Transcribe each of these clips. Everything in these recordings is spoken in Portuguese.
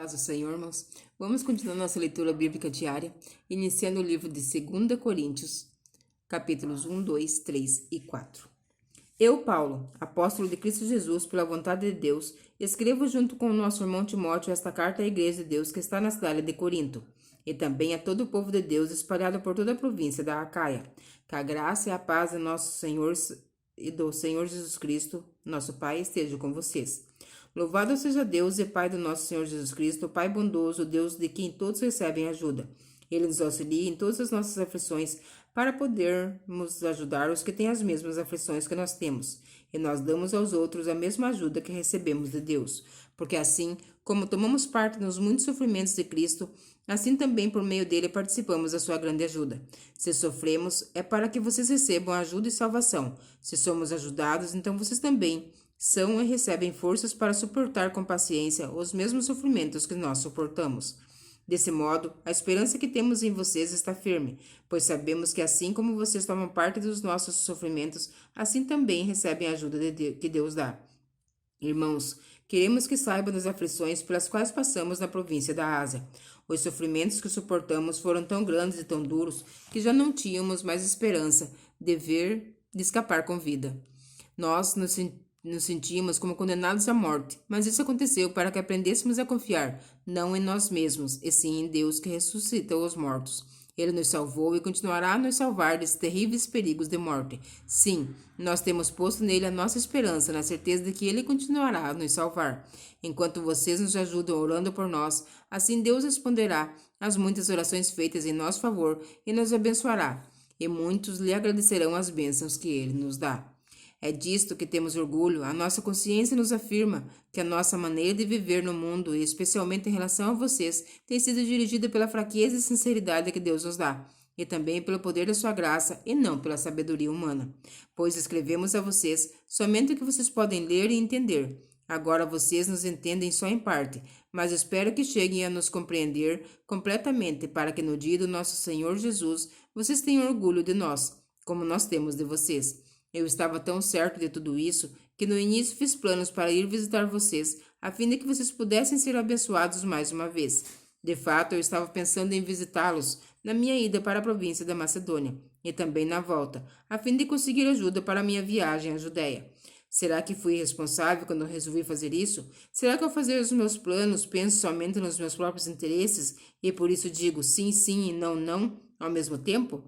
Paz do Senhor, irmãos. Vamos continuar nossa leitura bíblica diária, iniciando o livro de 2 Coríntios, capítulos 1, 2, 3 e 4. Eu, Paulo, apóstolo de Cristo Jesus, pela vontade de Deus, escrevo junto com o nosso irmão Timóteo esta carta à igreja de Deus que está na cidade de Corinto, e também a todo o povo de Deus espalhado por toda a província da Acaia. Que a graça e a paz de nosso Senhor e do Senhor Jesus Cristo, nosso Pai, esteja com vocês. Louvado seja Deus e Pai do nosso Senhor Jesus Cristo, Pai bondoso, Deus de quem todos recebem ajuda. Ele nos auxilia em todas as nossas aflições, para podermos ajudar os que têm as mesmas aflições que nós temos. E nós damos aos outros a mesma ajuda que recebemos de Deus. Porque assim, como tomamos parte nos muitos sofrimentos de Cristo, assim também por meio dele participamos da sua grande ajuda. Se sofremos, é para que vocês recebam ajuda e salvação. Se somos ajudados, então vocês também são e recebem forças para suportar com paciência os mesmos sofrimentos que nós suportamos. Desse modo, a esperança que temos em vocês está firme, pois sabemos que assim como vocês tomam parte dos nossos sofrimentos, assim também recebem a ajuda que Deus dá. Irmãos, queremos que saibam das aflições pelas quais passamos na província da Ásia. Os sofrimentos que suportamos foram tão grandes e tão duros que já não tínhamos mais esperança de escapar com vida. Nós nos sentimos como condenados à morte, mas isso aconteceu para que aprendêssemos a confiar, não em nós mesmos, e sim em Deus que ressuscita os mortos. Ele nos salvou e continuará a nos salvar desses terríveis perigos de morte. Sim, nós temos posto nele a nossa esperança, na certeza de que ele continuará a nos salvar. Enquanto vocês nos ajudam orando por nós, assim Deus responderá às muitas orações feitas em nosso favor e nos abençoará, e muitos lhe agradecerão as bênçãos que ele nos dá. É disto que temos orgulho. A nossa consciência nos afirma que a nossa maneira de viver no mundo, e especialmente em relação a vocês, tem sido dirigida pela fraqueza e sinceridade que Deus nos dá, e também pelo poder da sua graça, e não pela sabedoria humana. Pois escrevemos a vocês somente o que vocês podem ler e entender. Agora vocês nos entendem só em parte, mas espero que cheguem a nos compreender completamente, para que no dia do nosso Senhor Jesus vocês tenham orgulho de nós, como nós temos de vocês. Eu estava tão certo de tudo isso que no início fiz planos para ir visitar vocês, a fim de que vocês pudessem ser abençoados mais uma vez. De fato, eu estava pensando em visitá-los na minha ida para a província da Macedônia e também na volta, a fim de conseguir ajuda para a minha viagem à Judéia. Será que fui responsável quando resolvi fazer isso? Será que ao fazer os meus planos penso somente nos meus próprios interesses e por isso digo sim, sim e não, não ao mesmo tempo?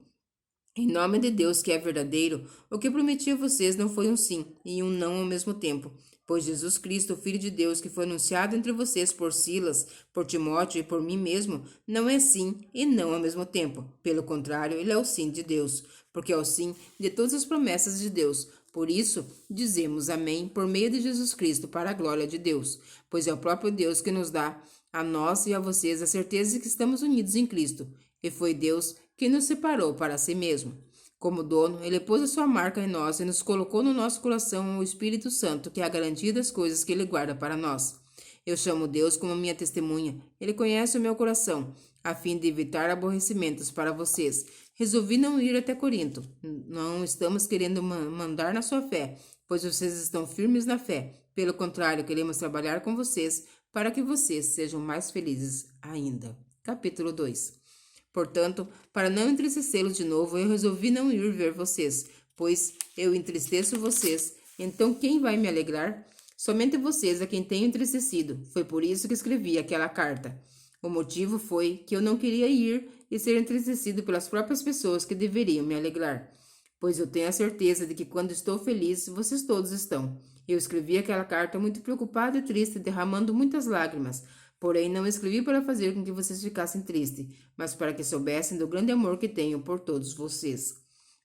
Em nome de Deus que é verdadeiro, o que prometi a vocês não foi um sim e um não ao mesmo tempo, pois Jesus Cristo, o Filho de Deus, que foi anunciado entre vocês por Silas, por Timóteo e por mim mesmo, não é sim e não ao mesmo tempo. Pelo contrário, ele é o sim de Deus, porque é o sim de todas as promessas de Deus. Por isso, dizemos amém por meio de Jesus Cristo, para a glória de Deus, pois é o próprio Deus que nos dá, a nós e a vocês, a certeza de que estamos unidos em Cristo, e foi Deus que nos separou para si mesmo. Como dono, ele pôs a sua marca em nós e nos colocou no nosso coração o Espírito Santo, que é a garantia das coisas que ele guarda para nós. Eu chamo Deus como minha testemunha. Ele conhece o meu coração, a fim de evitar aborrecimentos para vocês. Resolvi não ir até Corinto. Não estamos querendo mandar na sua fé, pois vocês estão firmes na fé. Pelo contrário, queremos trabalhar com vocês para que vocês sejam mais felizes ainda. Capítulo 2. Portanto, para não entristecê-los de novo, eu resolvi não ir ver vocês, pois eu entristeço vocês. Então quem vai me alegrar? Somente vocês a quem tenho entristecido. Foi por isso que escrevi aquela carta. O motivo foi que eu não queria ir e ser entristecido pelas próprias pessoas que deveriam me alegrar, pois eu tenho a certeza de que quando estou feliz, vocês todos estão. Eu escrevi aquela carta muito preocupado e triste, derramando muitas lágrimas. Porém, não escrevi para fazer com que vocês ficassem tristes, mas para que soubessem do grande amor que tenho por todos vocês.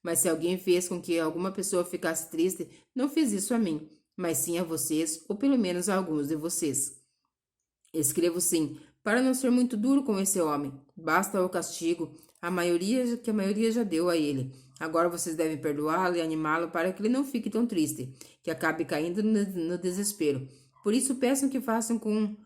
Mas se alguém fez com que alguma pessoa ficasse triste, não fez isso a mim, mas sim a vocês, ou pelo menos a alguns de vocês. Escrevo sim, para não ser muito duro com esse homem. Basta o castigo, que a maioria já deu a ele. Agora vocês devem perdoá-lo e animá-lo para que ele não fique tão triste, que acabe caindo no desespero. Por isso peçam que façam com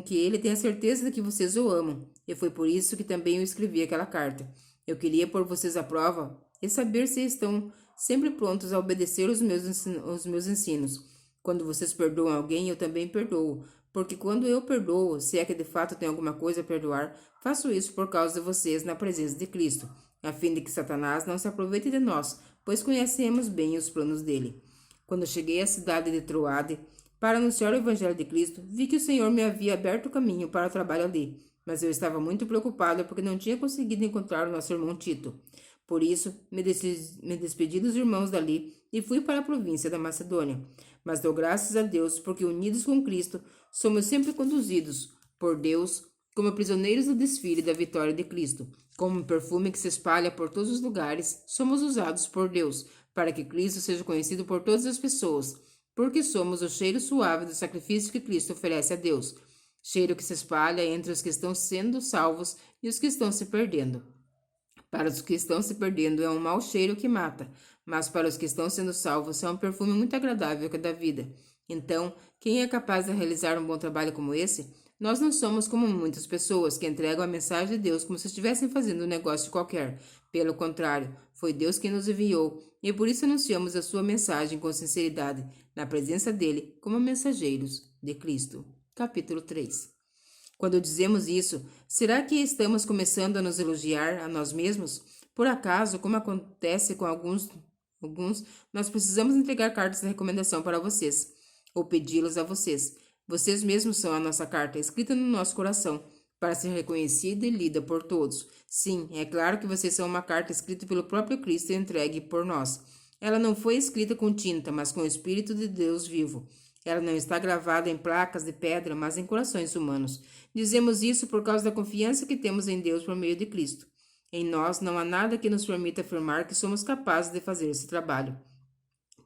que ele tenha certeza de que vocês o amam, e foi por isso que também eu escrevi aquela carta. Eu queria pôr vocês à prova e saber se estão sempre prontos a obedecer os meus ensinos. Quando vocês perdoam alguém, eu também perdoo, Porque quando eu perdoo, se é que de fato tenho alguma coisa a perdoar, faço isso por causa de vocês na presença de Cristo, a fim de que Satanás não se aproveite de nós, pois conhecemos bem os planos dele. Quando cheguei à cidade de Troade para anunciar o Evangelho de Cristo, vi que o Senhor me havia aberto o caminho para o trabalho ali, mas eu estava muito preocupado porque não tinha conseguido encontrar o nosso irmão Tito. Por isso, me despedi dos irmãos dali e fui para a província da Macedônia. Mas dou graças a Deus, porque unidos com Cristo, somos sempre conduzidos por Deus como prisioneiros do desfile da vitória de Cristo. Como um perfume que se espalha por todos os lugares, somos usados por Deus, para que Cristo seja conhecido por todas as pessoas, porque somos o cheiro suave do sacrifício que Cristo oferece a Deus, cheiro que se espalha entre os que estão sendo salvos e os que estão se perdendo. Para os que estão se perdendo é um mau cheiro que mata, mas para os que estão sendo salvos é um perfume muito agradável que dá vida. Então, quem é capaz de realizar um bom trabalho como esse? Nós não somos como muitas pessoas que entregam a mensagem de Deus como se estivessem fazendo um negócio qualquer. Pelo contrário, foi Deus quem nos enviou, e por isso anunciamos a sua mensagem com sinceridade, na presença dele, como mensageiros de Cristo. Capítulo 3. Quando dizemos isso, será que estamos começando a nos elogiar a nós mesmos? Por acaso, como acontece com alguns, nós precisamos entregar cartas de recomendação para vocês, ou pedi-las a vocês. Vocês mesmos são a nossa carta, escrita no nosso coração, para ser reconhecida e lida por todos. Sim, é claro que vocês são uma carta escrita pelo próprio Cristo e entregue por nós. Ela não foi escrita com tinta, mas com o Espírito de Deus vivo. Ela não está gravada em placas de pedra, mas em corações humanos. Dizemos isso por causa da confiança que temos em Deus por meio de Cristo. Em nós não há nada que nos permita afirmar que somos capazes de fazer esse trabalho,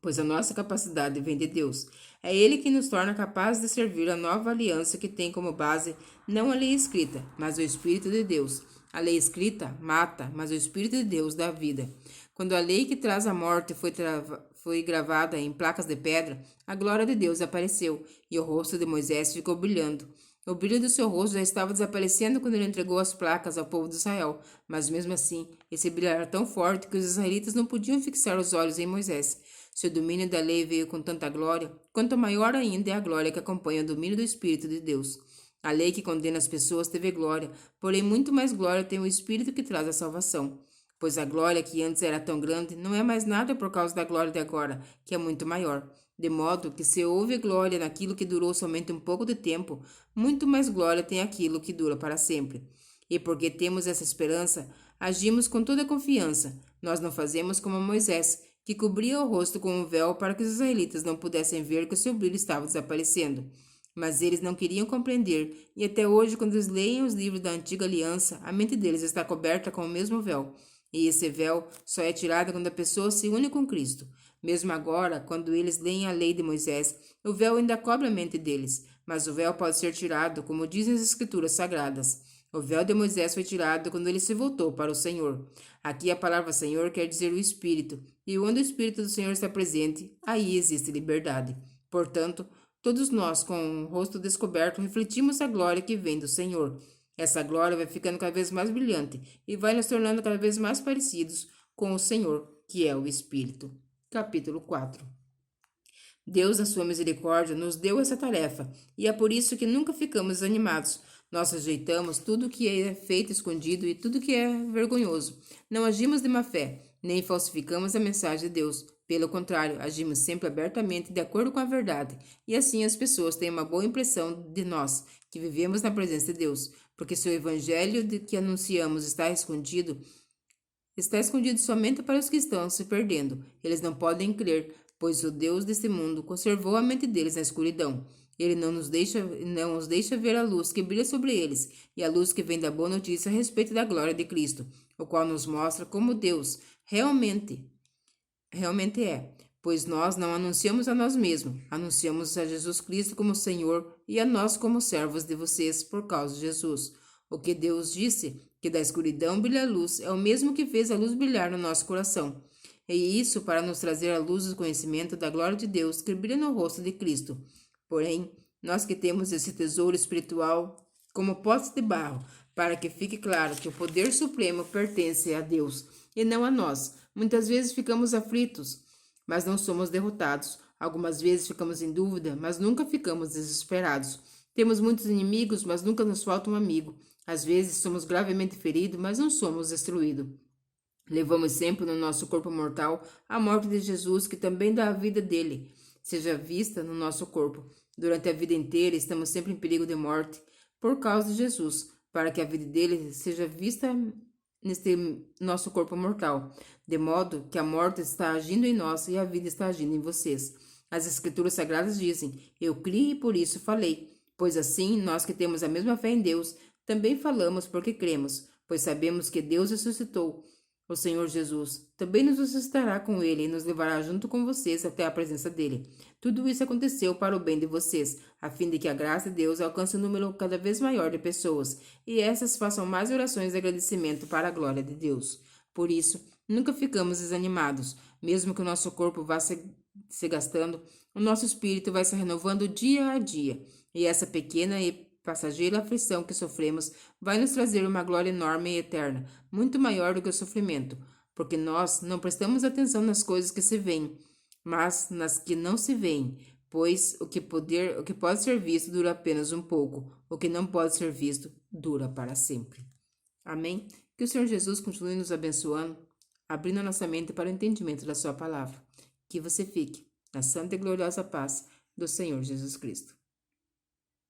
pois a nossa capacidade vem de Deus. É Ele que nos torna capazes de servir a nova aliança que tem como base não a lei escrita, mas o Espírito de Deus. A lei escrita mata, mas o Espírito de Deus dá vida. Quando a lei que traz a morte foi gravada em placas de pedra, a glória de Deus apareceu, e o rosto de Moisés ficou brilhando. O brilho do seu rosto já estava desaparecendo quando ele entregou as placas ao povo de Israel, mas mesmo assim, esse brilho era tão forte que os israelitas não podiam fixar os olhos em Moisés. Seu domínio da lei veio com tanta glória, quanto maior ainda é a glória que acompanha o domínio do Espírito de Deus. A lei que condena as pessoas teve glória, porém muito mais glória tem o Espírito que traz a salvação. Pois a glória que antes era tão grande não é mais nada por causa da glória de agora, que é muito maior. De modo que se houve glória naquilo que durou somente um pouco de tempo, muito mais glória tem aquilo que dura para sempre. E porque temos essa esperança, agimos com toda confiança. Nós não fazemos como Moisés, que cobria o rosto com um véu para que os israelitas não pudessem ver que o seu brilho estava desaparecendo. Mas eles não queriam compreender, e até hoje, quando eles leem os livros da antiga aliança, a mente deles está coberta com o mesmo véu. E esse véu só é tirado quando a pessoa se une com Cristo. Mesmo agora, quando eles leem a lei de Moisés, o véu ainda cobre a mente deles, mas o véu pode ser tirado, como dizem as Escrituras Sagradas. O véu de Moisés foi tirado quando ele se voltou para o Senhor. Aqui a palavra Senhor quer dizer o Espírito, e onde o Espírito do Senhor está presente, aí existe liberdade. Portanto, todos nós, com o rosto descoberto, refletimos a glória que vem do Senhor. Essa glória vai ficando cada vez mais brilhante e vai nos tornando cada vez mais parecidos com o Senhor, que é o Espírito. Capítulo 4. Deus, na sua misericórdia, nos deu essa tarefa, e é por isso que nunca ficamos desanimados. Nós rejeitamos tudo que é feito escondido e tudo que é vergonhoso. Não agimos de má fé, nem falsificamos a mensagem de Deus. Pelo contrário, agimos sempre abertamente de acordo com a verdade, e assim as pessoas têm uma boa impressão de nós, que vivemos na presença de Deus, porque se o evangelho que anunciamos está escondido somente para os que estão se perdendo. Eles não podem crer, pois o Deus deste mundo conservou a mente deles na escuridão. Ele não os deixa ver a luz que brilha sobre eles, e a luz que vem da boa notícia a respeito da glória de Cristo, o qual nos mostra como Deus realmente é. Pois nós não anunciamos a nós mesmos, anunciamos a Jesus Cristo como Senhor e a nós como servos de vocês por causa de Jesus. O que Deus disse, que da escuridão brilha a luz, é o mesmo que fez a luz brilhar no nosso coração. E isso para nos trazer a luz do conhecimento da glória de Deus que brilha no rosto de Cristo. Porém, nós que temos esse tesouro espiritual como potes de barro, para que fique claro que o poder supremo pertence a Deus e não a nós. Muitas vezes ficamos aflitos, mas não somos derrotados. Algumas vezes ficamos em dúvida, mas nunca ficamos desesperados. Temos muitos inimigos, mas nunca nos falta um amigo. Às vezes somos gravemente feridos, mas não somos destruídos. Levamos sempre no nosso corpo mortal a morte de Jesus, que também dá a vida dele, seja vista no nosso corpo. Durante a vida inteira estamos sempre em perigo de morte por causa de Jesus, para que a vida dele seja vista neste nosso corpo mortal, de modo que a morte está agindo em nós e a vida está agindo em vocês. As Escrituras Sagradas dizem: Eu criei e por isso falei. Pois assim, nós que temos a mesma fé em Deus, também falamos porque cremos, pois sabemos que Deus ressuscitou o Senhor Jesus. Também nos ressuscitará com ele e nos levará junto com vocês até a presença dele. Tudo isso aconteceu para o bem de vocês, a fim de que a graça de Deus alcance um número cada vez maior de pessoas, e essas façam mais orações de agradecimento para a glória de Deus. Por isso, nunca ficamos desanimados, mesmo que o nosso corpo vá se gastando, o nosso espírito vai se renovando dia a dia, e essa pequena e passageira aflição que sofremos vai nos trazer uma glória enorme e eterna, muito maior do que o sofrimento, porque nós não prestamos atenção nas coisas que se veem, mas nas que não se veem, pois o que pode ser visto dura apenas um pouco, o que não pode ser visto dura para sempre. Amém? Que o Senhor Jesus continue nos abençoando, abrindo a nossa mente para o entendimento da sua palavra. Que você fique na santa e gloriosa paz do Senhor Jesus Cristo.